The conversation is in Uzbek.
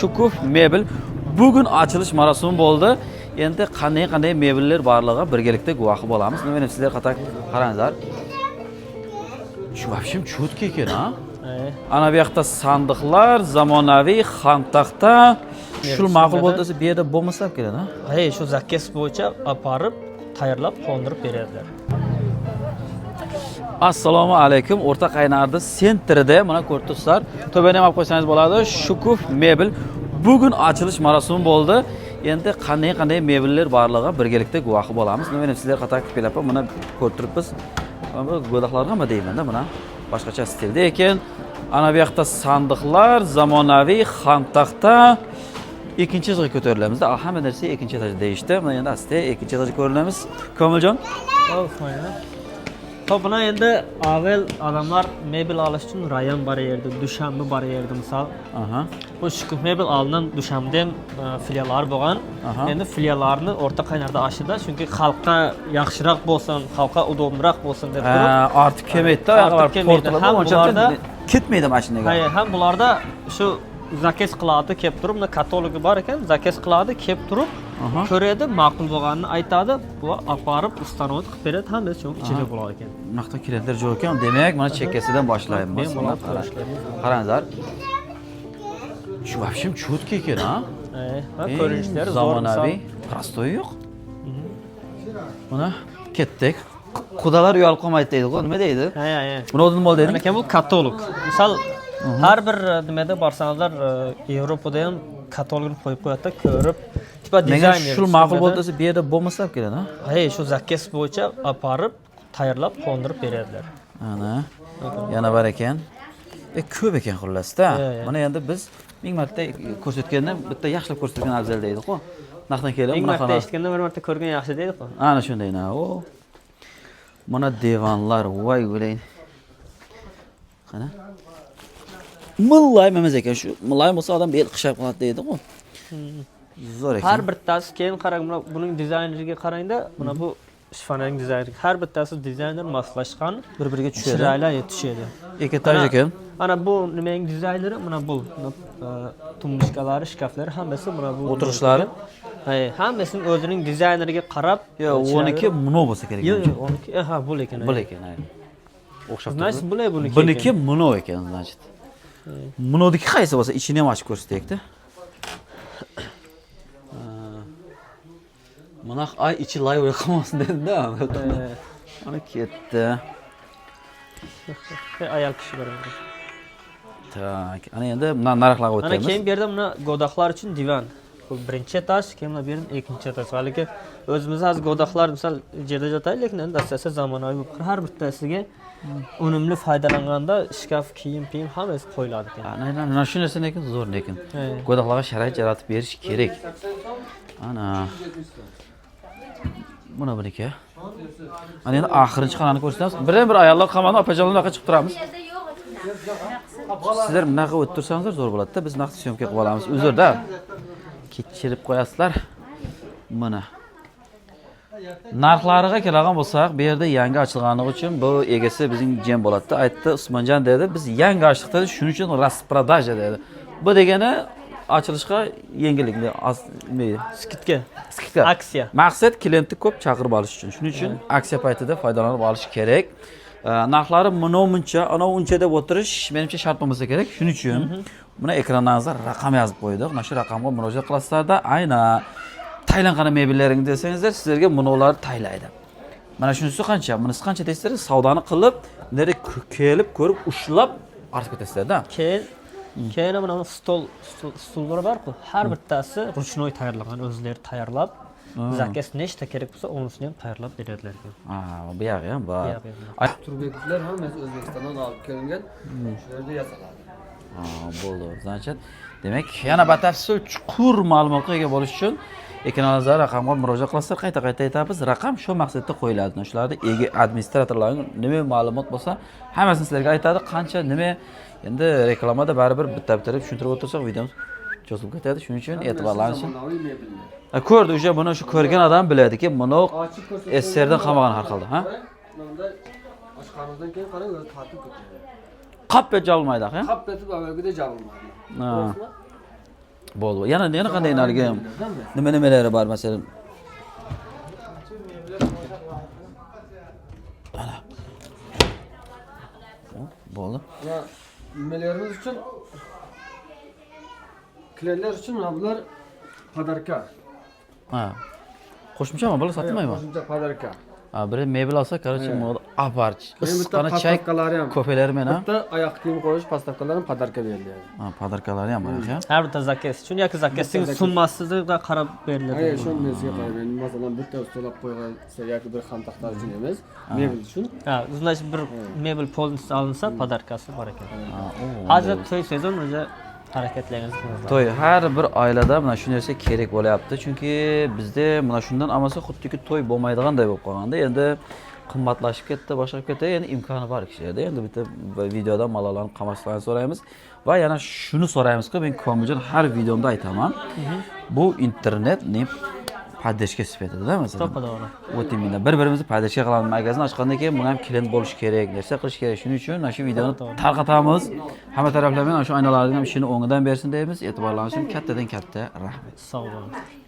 Shukuf Mebel. Bugün açılış marosimi bo'ldi. Endi qanday mebellar borligi birgalikda guvohi bo'lamiz. Mana sizlar qator qaranglar. Shu vobshim cho'tka ekan, ha? Ana bu yoqda sandiqlar, zamonaviy xam taxta. Shul ma'qul bo'ldi desa, bu yerda bo'lmasa kerak, ha? Hey, shu zakaz bo'yicha aparib, tayyorlab, qo'ndirib beradilar. Assalomu alaykum. O'rta Qaynarda sentrida mana ko'rib turibsizlar. To'bani ham olib qo'ysangiz bo'ladi. Shukuf Mebel. Bugün açılış marosimi bo'ldi. Endi qanday mebellar borligi birgalikda guvohi bo'lamiz. Mana sizlar qator kelib, mana ko'rib turibmiz. Mana go'daqlar ham deyman-da, mana boshqacha stilda ekan. Ana bu yoqda sandiqlar, zamonaviy xam taxta. Ikkinchi etажga ko'tarilamizda. Hamma narsa ikkinchi etajda deyishdi. Mana endi asta ikkinchi etajga ko'rinamiz. Komiljon. Buna endi avval odamlar mebel olish uchun rayon bar yerdi, Dushanbe bar yerdi misol. Bu Shukuf Mebel oldindan Dushanbeda ham filiallari bo'lgan. Endi filiallarni O'rta Qaynarda ochdi, chunki xalqqa yaxshiroq bo'lsin, xalqqa udobroq bo'lsin deb turib. Ortiq kelmaydi-da, portlar o'ncha ketmaydi mashinaga. Ha, ham bularda shu zakaz qiladi kelib turib, bunda katalogi bor ekan, zakaz qiladi kelib turib, ko'radi, ma'qul bo'lganini aytadi, bu aparib ustanovut qilib beradi, hammasi shu ichida bo'lar ekan. Maqta klientlar jo'q ekan, demak, mana chekkasidan boshlaymiz. Qaranglar. Shu vobshim cho'tka ekan, ha? Ko'rinishlari zamonaviy, prostoy yo'q. Mana ketdik. Qudalar uyalib qolmaydi deydi-ku, nima deydi? Ha. Buni o'zim nima deydi? Mana bu katalog. Misol har bir nimada borsangizlar, Yevropada ham katalogni qo'yib qo'yadi, ko'rib, tipa dizayner. Shu ma'qul bo'ldi desa, bu yerda bo'lmasa kerak, ha? Hey, shu zakaz bo'yicha aparib, tayyorlab, qo'ndirib beradilar. Ana. Yana bor ekan. Ko'p ekan xullas-da. Mana endi biz 1000 marta ko'rsatgandan bitta yaxshilab ko'rsatgan afzal deydi-ku. Naqdan kelib, 1000 marta eshitgandan bir marta ko'rgan yaxshi deydi-ku. Ana shunday-na. Mana divanlar, voy o'layin. Qana. Millay emas ekan, shu millay bo'lsa odam bel qishab qoladi deydi-ku. Zo'r ekan. Har bittasi keyin qarang, buning dizayneriga qarangda, mana bu shifoning dizayneri. Har bittasi dizayner moslashgan, bir-biriga tushadi. Chiroyli yetishadi. Ekitaj ekan. Ana bu nimaning dizayneri, mana bu tumbushkalari, shkaflari hammasi mana bu o'tirishlari. Hammasining o'zining dizayneriga qarab, 12 muno bo'lsa kerak. Yo'q, 12, ha, bu ekan. Bu ekan, aynan. O'xshab turibdi. Nasib bo'lay buniki. Buniki muno ekan, значит. Munodiki qaysi bo'lsa, ichini ham ochib ko'rsataylik-da. Mana ay ichi lay qolmasin dedi-da. Mana ketdi. Ayol kishi boradi. Tak, ana endi narxlarga o'tamiz. Ana keyin bu yerda mana go'daqlar uchun divan. Bu birinchi etaj, keyin bu yerda ikkinchi etaj. Balki o'zimiz hozir go'daqlar misol yerda yotadi, lekin endi asosiy zamonaviy bo'lib, har bittasiga unumli foydalanganda shkaf, kiyim hammasi qo'yiladi ekan. Ana shu narsa lekin zo'r lekin. Go'daqlarga sharoit yaratib berish kerak. Ana. Buna buniki. Mana endi oxirinchi xonani ko'rsatamiz. Bir ayollar qamoqdan opajonlar yoqqa chiqib turamiz. Sizlar bunaqa o'tib tursangizlar zo'r bo'ladi-da. Biz naqd syomka qilib olamiz. Uzrda kechirib qo'yasizlar. Mana. Narxlariga kelgan bo'lsak, bu yerda yangi ochilganligi uchun bu egasi bizning jem bo'ladi-da. Aytdi, Usmonjon dedi, biz yangi ochdik dedi, shuning uchun rasprodaja dedi. Bu degani ochilishga yengillikni skidka, aksiya. Maqsad klientni ko'p chaqirib olish uchun. Shuning uchun aksiya paytida foydalanib olish kerak. Narxlari muncha, ana uncha deb o'tirish menimcha shart bo'lmasa kerak. Shuning uchun buni ekraningizda raqam yozib qo'ydik. Mana shu raqamga murojaat qilasizlarda, aynan Taylanqani mebellaring desangizlar, sizlarga munolar taylaydi. Mana shunisi qancha, bunisi qancha deysizlar, savdoni qilib, nere kelib ko'rib, ushlab olib ketasizlar-da. Keyin mana stollar bor-ku, har bittasi ruchnoy tayyorlangan, o'zlari tayyorlab, zakaz nechta kerak bo'lsa, unisini ham tayyorlab beradilar. Bu yog'i ham bor. Turbekovlar hammasi O'zbekistondan olib kelingan, shu yerda yasaladi. Bo'ldi. Значит, demak, yana batafsil chuqur ma'lumotga ega bo'lish uchun ekraningizda raqamga murojaat qilasizlar. Qayta aytamiz, raqam shu maqsadda qo'yiladi. Shularda ega administratorlarning nima ma'lumot bo'lsa, hammasini sizlarga aytadi. Qancha nima endi reklamada baribir bitta deb tushuntirib o'tirsak, videomiz cho'zilib ketadi. Shuning uchun e'tiborlanishin. Ko'rdi, o'sha buni shu ko'rgan odam biladiki, buni SSRdan qamagan har xilda, ha? Bunda oshxonadan keyin qarang, o'zi tartib ketadi. Qap etib jabulmaydi, ha? Qap etib avvalgidek jabulmaydi. Bo'ldi. Yana qanday narga nimalari bor masalan? Ana. Bo'ldi. Va nimalarimiz uchun klientlar uchun mana bular podarka. Ha. Qo'shimchami, bular sotmaymi? Qo'shimcha podarka. Ha, bir mebel olsa, короче, moda aparch. Qana bitta chay pastavkalari ham. ko'felari mena. Bitta oyoq kiyim qo'yish pastavkalari ham podarka beriladi. Ha, podarkalari ham bor ekan. Har bitta zakaz uchun yoki zakazning summasiga qarab beriladi. Ayni shu narsaga qarayman. Masalan, bitta ustolab qo'yilsa yoki bir xontaxta uchun emas, mebel uchun. Ha, значит bir mebel polnisi olinsa, podarkasi bor ekan. Ha, Hozir to'y sezon o'zi harakatlaringiz qiling. To'y har bir oilada mana shu narsa kerak bo'lyapti, chunki bizda mana shundan amasa xuddiki to'y bo'lmaydiganday bo'lib qolganda. Endi qimmatlashib ketdi, boshqarib ketdi. Endi imkoni bor kishilarda. Endi bitta videoda malolarni qamashlarini so'raymiz va yana shuni so'raymiz-ku, men Komiljon har videomda aytaman. Bu internetni поддержка sifatida masalan. To'g'ri. O'tib menda bir-birimizni podдержка qilamiz. Magazinni ochgandan keyin bunga ham klient bo'lish kerak, narsa qilish kerak. Shuning uchun mana shu videoni tarqatamiz. Hamma taraflama ana shu aynalarning ham ishini o'ngidan bersin deymiz. E'tiborlaringiz uchun kattadan katta rahmat. Sog' bo'ling.